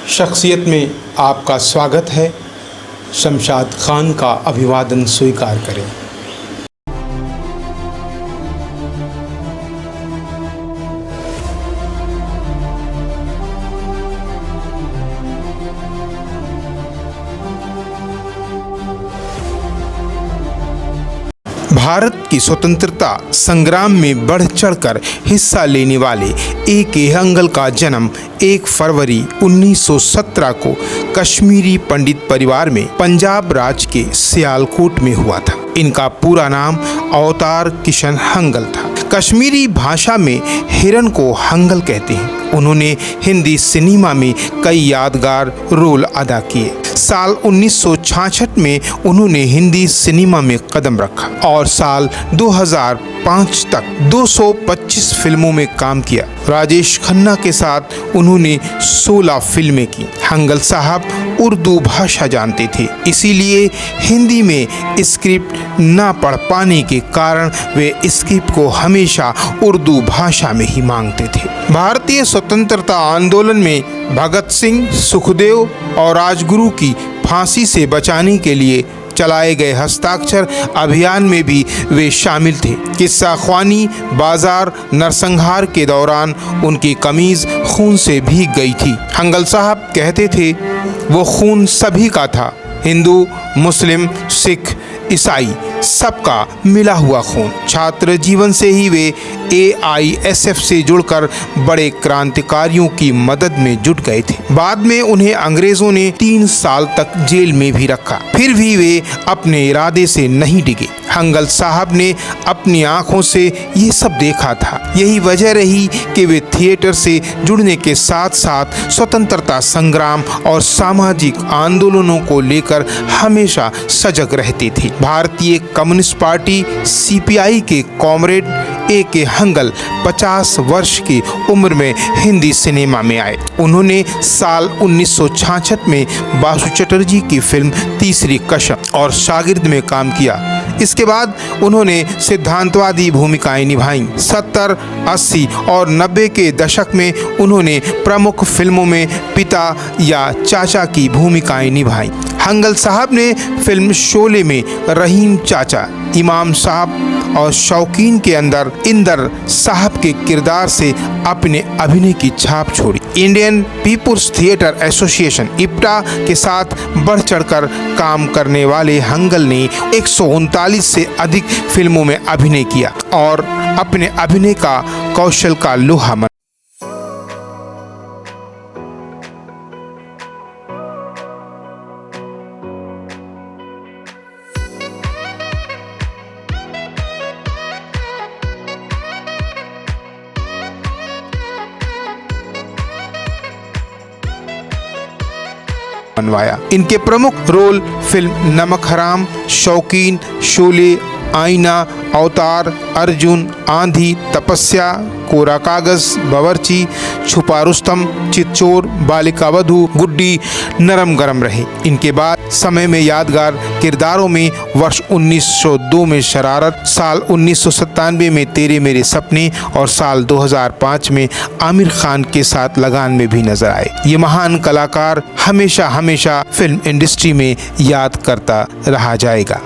शख्सियत में आपका स्वागत है। शमशाद खान का अभिवादन स्वीकार करें। भारत की स्वतंत्रता संग्राम में बढ़ चढ़कर हिस्सा लेने वाले A.K. हंगल का जन्म 1 फरवरी 1917 को कश्मीरी पंडित परिवार में पंजाब राज्य के सियालकोट में हुआ था। इनका पूरा नाम अवतार किशन हंगल था। कश्मीरी भाषा में हिरन को हंगल कहते हैं। उन्होंने हिंदी सिनेमा में कई यादगार रोल अदा किए। साल 1966 में उन्होंने हिंदी सिनेमा में कदम रखा और साल 2005 तक 225 फिल्मों में काम किया। राजेश खन्ना के साथ उन्होंने 16 फिल्में की। हंगल साहब उर्दू भाषा जानते थे, इसीलिए हिंदी में स्क्रिप्ट ना पढ़ पाने के कारण वे स्क्रिप्ट को हमेशा उर्दू भाषा में ही मांगते थे। भारतीय स्वतंत्रता आंदोलन में भगत सिंह, सुखदेव और राजगुरु की फांसी से बचाने के लिए चलाए गए हस्ताक्षर अभियान में भी वे शामिल थे। किस्सा ख्वानी बाजार नरसंहार के दौरान उनकी कमीज खून से भीग गई थी। हंगल साहब कहते थे, वो खून सभी का था, हिंदू, मुस्लिम, सिख, ईसाई, सबका मिला हुआ खून। छात्र जीवन से ही वे AISF से जुड़कर बड़े क्रांतिकारियों की मदद में जुट गए थे। बाद में उन्हें अंग्रेजों ने 3 साल तक जेल में भी रखा, फिर भी वे अपने इरादे से नहीं डिगे। हंगल साहब ने अपनी आंखों से ये सब देखा था। यही वजह रही कि वे थिएटर से जुड़ने के साथ साथ स्वतंत्रता संग्राम और सामाजिक आंदोलनों को लेकर हमेशा सजग रहते थे। भारतीय कम्युनिस्ट पार्टी CPI के कॉमरेड A.K. हंगल 50 वर्ष की उम्र में हिंदी सिनेमा में आए। उन्होंने साल 1966 में बासु चटर्जी की फिल्म तीसरी कसम और शागिर्द में काम किया। इसके बाद उन्होंने सिद्धांतवादी भूमिकाएं निभाईं। 70, 80 और 90 के दशक में उन्होंने प्रमुख फिल्मों में पिता या चाचा की भूमिकाएं निभाईं। हंगल साहब ने फिल्म शोले में रहीम चाचा, इमाम साहब और शौकीन के अंदर इंदर साहब के किरदार से अपने अभिनय की छाप छोड़ी। Indian people's theatre association IPTA के साथ बढ़ चढ़कर काम करने वाले हंगल ने 139 से अधिक फिल्मों में अभिनय किया और अपने अभिनय का कौशल का लोहा बनवाया। इनके प्रमुख रोल फिल्म नमक हराम, शौकीन, शोले, आईना, अवतार, अर्जुन, आंधी, तपस्या, कोरा कागज, बावर्ची, छुपा रुस्तम, चितचोर, बालिका वधू, गुड्डी, नरम गरम रहे। इनके बाद समय में यादगार किरदारों में वर्ष 1902 में शरारत, साल 1997 में तेरे मेरे सपने और साल 2005 में आमिर खान के साथ लगान में भी नजर आए। ये महान कलाकार हमेशा हमेशा फिल्म इंडस्ट्री में याद करता रहा जाएगा।